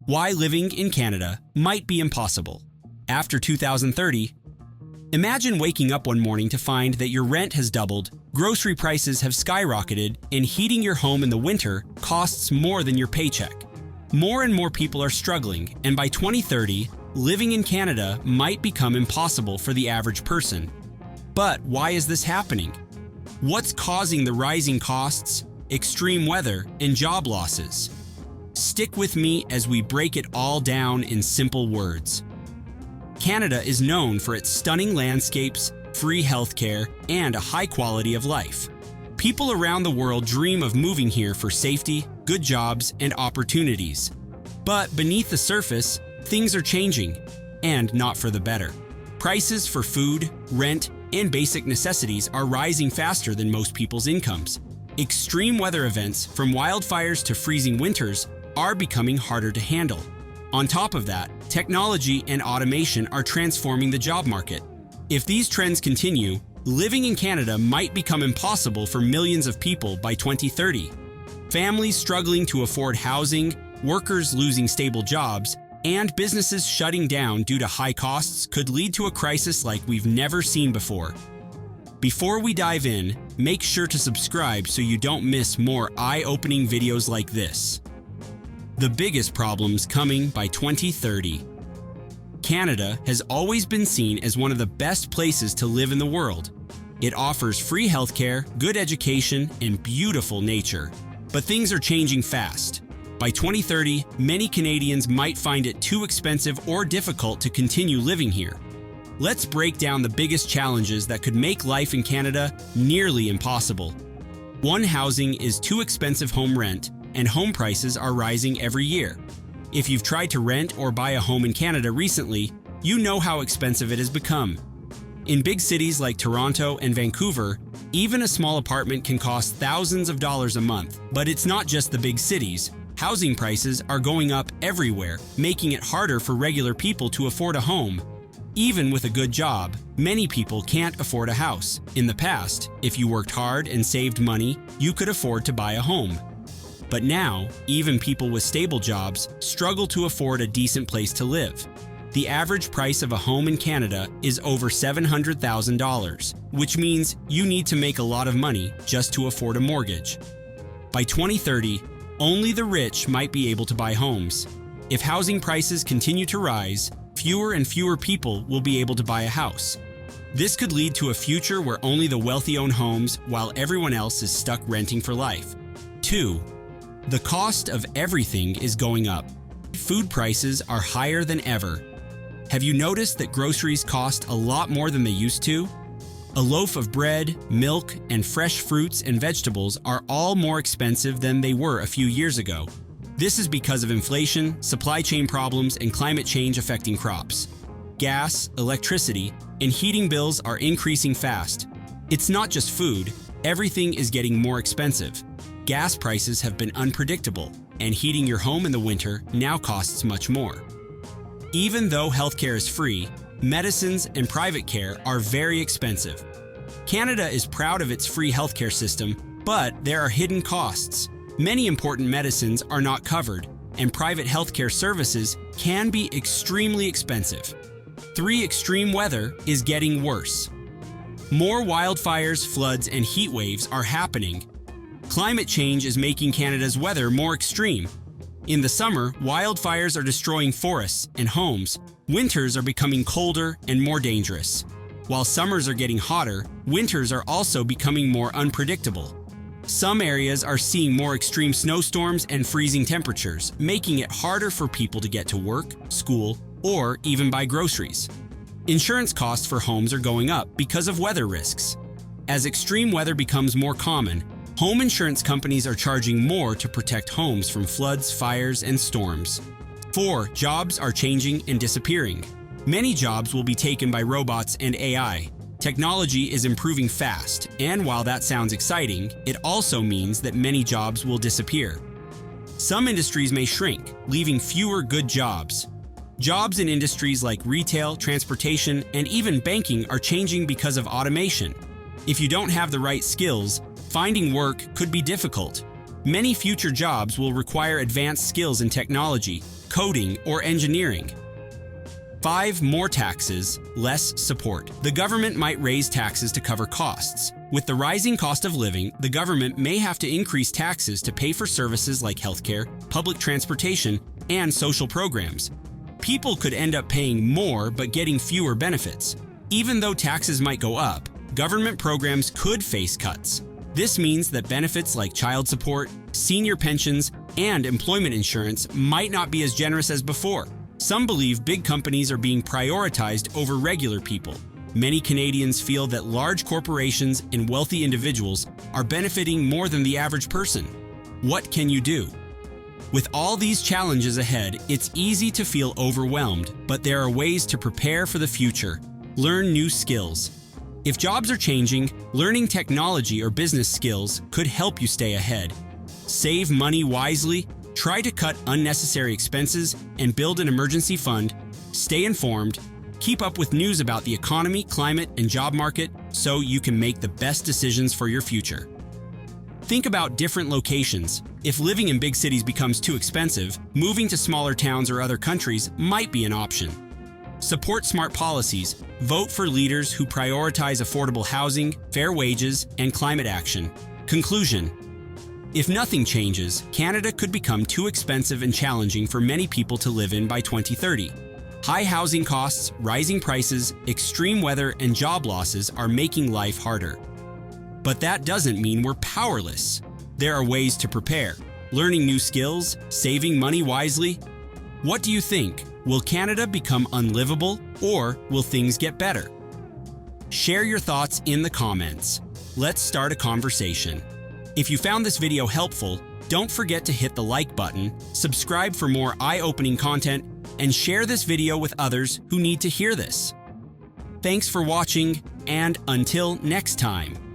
Why living in Canada might be impossible. After 2030, imagine waking up one morning to find that your rent has doubled, grocery prices have skyrocketed, and heating your home in the winter costs more than your paycheck. More and more people are struggling, and by 2030, living in Canada might become impossible for the average person. But why is this happening? What's causing the rising costs, extreme weather, and job losses? Stick with me as we break it all down in simple words. Canada is known for its stunning landscapes, free healthcare, and a high quality of life. People around the world dream of moving here for safety, good jobs, and opportunities. But beneath the surface, things are changing, and not for the better. Prices for food, rent, and basic necessities are rising faster than most people's incomes. Extreme weather events, from wildfires to freezing winters, are becoming harder to handle. On top of that, technology and automation are transforming the job market. If these trends continue, living in Canada might become impossible for millions of people by 2030. Families struggling to afford housing, workers losing stable jobs, and businesses shutting down due to high costs could lead to a crisis like we've never seen before. Before we dive in, make sure to subscribe so you don't miss more eye-opening videos like this. The biggest problems coming by 2030. Canada has always been seen as one of the best places to live in the world. It offers free healthcare, good education, and beautiful nature. But things are changing fast. By 2030, many Canadians might find it too expensive or difficult to continue living here. Let's break down the biggest challenges that could make life in Canada nearly impossible. 1. Housing is too expensive. Home rent and home prices are rising every year. If you've tried to rent or buy a home in Canada recently, you know how expensive it has become. In big cities like Toronto and Vancouver, even a small apartment can cost thousands of dollars a month. But it's not just the big cities. Housing prices are going up everywhere, making it harder for regular people to afford a home. Even with a good job, many people can't afford a house. In the past, if you worked hard and saved money, you could afford to buy a home. But now, even people with stable jobs struggle to afford a decent place to live. The average price of a home in Canada is over $700,000, which means you need to make a lot of money just to afford a mortgage. By 2030, only the rich might be able to buy homes. If housing prices continue to rise, fewer and fewer people will be able to buy a house. This could lead to a future where only the wealthy own homes while everyone else is stuck renting for life. 2. The cost of everything is going up. Food prices are higher than ever. Have you noticed that groceries cost a lot more than they used to? A loaf of bread, milk, and fresh fruits and vegetables are all more expensive than they were a few years ago. This is because of inflation, supply chain problems, and climate change affecting crops. Gas, electricity, and heating bills are increasing fast. It's not just food, everything is getting more expensive. Gas prices have been unpredictable, and heating your home in the winter now costs much more. Even though healthcare is free, medicines and private care are very expensive. Canada is proud of its free healthcare system, but there are hidden costs. Many important medicines are not covered, and private healthcare services can be extremely expensive. 3. Extreme weather is getting worse. More wildfires, floods, and heat waves are happening. Climate change is making Canada's weather more extreme. In the summer, wildfires are destroying forests and homes. Winters are becoming colder and more dangerous. While summers are getting hotter, winters are also becoming more unpredictable. Some areas are seeing more extreme snowstorms and freezing temperatures, making it harder for people to get to work, school, or even buy groceries. Insurance costs for homes are going up because of weather risks. As extreme weather becomes more common, home insurance companies are charging more to protect homes from floods, fires, and storms. 4. Jobs are changing and disappearing. Many jobs will be taken by robots and AI. Technology is improving fast, and while that sounds exciting, it also means that many jobs will disappear. Some industries may shrink, leaving fewer good jobs. Jobs in industries like retail, transportation, and even banking are changing because of automation. If you don't have the right skills, finding work could be difficult. Many future jobs will require advanced skills in technology, coding, or engineering. 5. More taxes, less support. The government might raise taxes to cover costs. With the rising cost of living, the government may have to increase taxes to pay for services like healthcare, public transportation, and social programs. People could end up paying more but getting fewer benefits. Even though taxes might go up, government programs could face cuts. This means that benefits like child support, senior pensions, and employment insurance might not be as generous as before. Some believe big companies are being prioritized over regular people. Many Canadians feel that large corporations and wealthy individuals are benefiting more than the average person. What can you do? With all these challenges ahead, it's easy to feel overwhelmed, but there are ways to prepare for the future. Learn new skills. If jobs are changing, learning technology or business skills could help you stay ahead. Save money wisely, try to cut unnecessary expenses, and build an emergency fund. Stay informed. Keep up with news about the economy, climate, and job market so you can make the best decisions for your future. Think about different locations. If living in big cities becomes too expensive, moving to smaller towns or other countries might be an option. Support smart policies. Vote for leaders who prioritize affordable housing, fair wages, and climate action. Conclusion: if nothing changes, Canada could become too expensive and challenging for many people to live in by 2030. High housing costs, rising prices, extreme weather, and job losses are making life harder. But that doesn't mean we're powerless. There are ways to prepare. Learning new skills, saving money wisely. What do you think? Will Canada become unlivable, or will things get better? Share your thoughts in the comments. Let's start a conversation. If you found this video helpful, don't forget to hit the like button, subscribe for more eye-opening content, and share this video with others who need to hear this. Thanks for watching, and until next time.